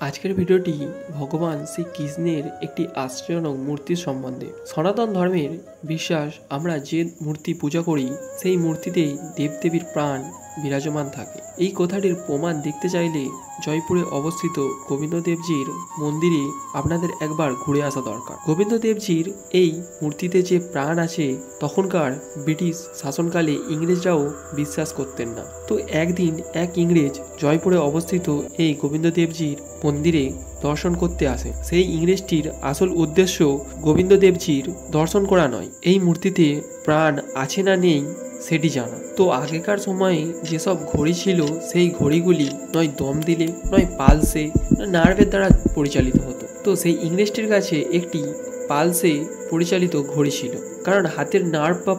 আজকের ভিডিওটি ভগবান শ্রীকৃষ্ণের একটি আশ্চর্যজনক মূর্তির সম্বন্ধে। সনাতন ধর্মের বিশ্বাস, আমরা যে মূর্তি পূজা করি সেই মূর্তিতেই দেবদেবীর প্রাণ বিরাজমান থাকে। এই কথাটির প্রমাণ দেখতে চাইলে জয়পুরে অবস্থিত গোবিন্দদেবজির মন্দিরে আপনাদের একবার ঘুরে আসা দরকার। গোবিন্দদেবজির এই মূর্তিতে যে প্রাণ আছে তখনকার ব্রিটিশ শাসনকালে ইংরেজরাও বিশ্বাস করতেন না। তো একদিন এক ইংরেজ জয়পুরে অবস্থিত এই গোবিন্দদেবজির মন্দিরে দর্শন করতে আসে। সেই ইংরেজটির আসল উদ্দেশ্য গোবিন্দদেবজির দর্শন করা নয়, এই মূর্তিতে প্রাণ আছে না নেই সেটি জানা। তো আগেকার সময়ে যেসব ঘড়ি ছিল সেই ঘড়িগুলি নয় দম দিলে, নয় পালসে, নার্ভের দ্বারা পরিচালিত হতো। তো সেই ইংরেজটির কাছে একটি পালসে পরিচালিত ঘড়ি ছিল, কারণ হাতের নার্ভ বা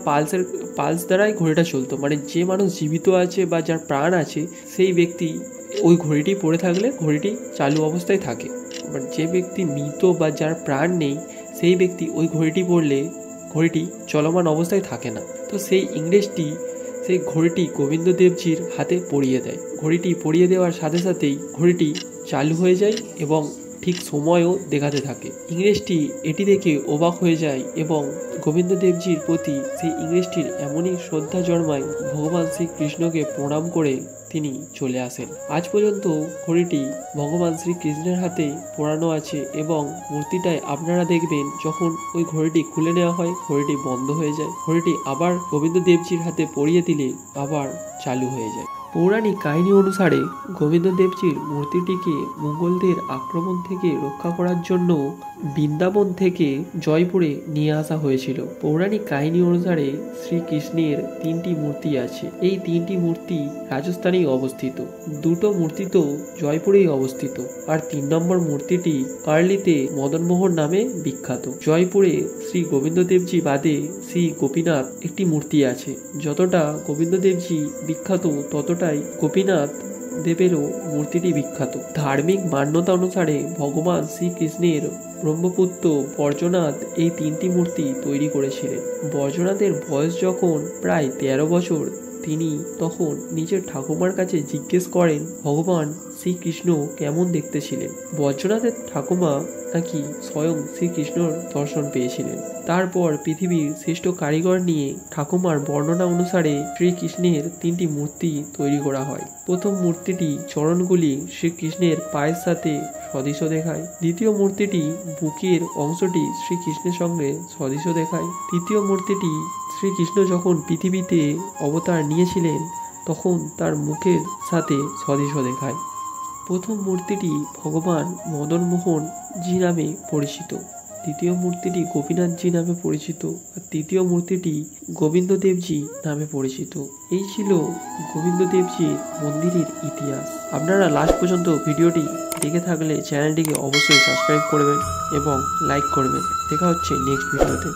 পালস দ্বারাই ঘড়িটা চলতো। মানে যে মানুষ জীবিত আছে বা যার প্রাণ আছে সেই ব্যক্তি ওই ঘড়িটি পড়ে থাকলে ঘড়িটি চালু অবস্থায় থাকে। বাট যে ব্যক্তি মৃত বা যার প্রাণ নেই সেই ব্যক্তি ওই ঘড়িটি পড়লে ঘড়িটি চলমান অবস্থায় থাকে না। তো সেই ইংরেজটি সেই ঘড়িটি গোবিন্দদেবজির হাতে পরিয়ে দেয়। ঘড়িটি পরিয়ে দেওয়ার সাথে সাথেই ঘড়িটি চালু হয়ে যায় এবং ঠিক সময়ও দেখাতে থাকে। ইংরেজটি এটি দেখে অবাক হয়ে যায় এবং গোবিন্দদেবজির প্রতি সেই ইংরেজটির এমনই শ্রদ্ধা জন্মায়, ভগবান শ্রীকৃষ্ণকে প্রণাম করে তিনি চলে আসেন। আজ পর্যন্ত ঘড়িটি ভগবান শ্রীকৃষ্ণের হাতে পরানো আছে এবং মূর্তিটায় আপনারা দেখবেন যখন ওই ঘড়িটি খুলে নেওয়া হয় ঘড়িটি বন্ধ হয়ে যায়, ঘড়িটি আবার গোবিন্দদেবজির হাতে পরিয়ে দিলে আবার চালু হয়ে যায়। পৌরাণিক কাহিনী অনুসারে গোবিন্দদেবজির মূর্তিটিকে মুঘলদের আক্রমণ থেকে রক্ষা করার জন্য বৃন্দাবন থেকে জয়পুরে নিয়ে আসা হয়েছিল। পৌরাণিক কাহিনী অনুসারে শ্রীকৃষ্ণের তিনটি মূর্তি আছে। এই তিনটি মূর্তি রাজস্থানেই অবস্থিত, দুটো মূর্তি তো জয়পুরেই অবস্থিত, আর 3 নম্বর মূর্তিটি কার্লিতে মদনমোহন নামে বিখ্যাত। জয়পুরে শ্রী গোবিন্দদেবজি বাদে শ্রী গোপীনাথ একটি মূর্তি আছে। যতটা গোবিন্দদেবজি বিখ্যাত ততটাই গোপীনাথ দেবেরও মূর্তিটি বিখ্যাত। ধার্মিক মান্যতা অনুসারে ভগবান শ্রীকৃষ্ণের ব্রহ্মপুত্র বর্জনাথ এই তিনটি মূর্তি তৈরি করেছিলেন। বর্জনাথের বয়স যখন প্রায় 13 বছর, তিনি তখন নিজের ঠাকুমার কাছে জিজ্ঞেস করেন ভগবান শ্রীকৃষ্ণ কেমন দেখতে ছিলেন। বজ্রনাথের ঠাকুমা নাকি স্বয়ং শ্রীকৃষ্ণর দর্শন পেয়েছিলেন। তারপর পৃথিবীর শ্রেষ্ঠ কারিগর নিয়ে ঠাকুমার বর্ণনা অনুসারে শ্রীকৃষ্ণের 3টি মূর্তি তৈরি করা হয়। প্রথম মূর্তিটি চরণগুলি শ্রীকৃষ্ণের পায়ের সাথে সদৃশ দেখায়। দ্বিতীয় মূর্তিটি বুকের অংশটি শ্রীকৃষ্ণের সঙ্গে সদৃশ দেখায়। তৃতীয় মূর্তিটি শ্রীকৃষ্ণ যখন পৃথিবীতে অবতার নিয়েছিলেন তখন তার মুখের সাথে সদৃশ দেখায়। প্রথম মূর্তিটি ভগবান মদনমোহন জি নামে পরিচিত, দ্বিতীয় মূর্তিটি গোপীনাথজি নামে পরিচিত, আর তৃতীয় মূর্তিটি গোবিন্দদেবজি নামে পরিচিত। এই ছিল গোবিন্দদেবজির মন্দিরের ইতিহাস। আপনারা লাস্ট পর্যন্ত ভিডিওটি দেখে থাকলে চ্যানেলটিকে অবশ্যই সাবস্ক্রাইব করবেন এবং লাইক করবেন। দেখা হচ্ছে নেক্সট ভিডিওতে।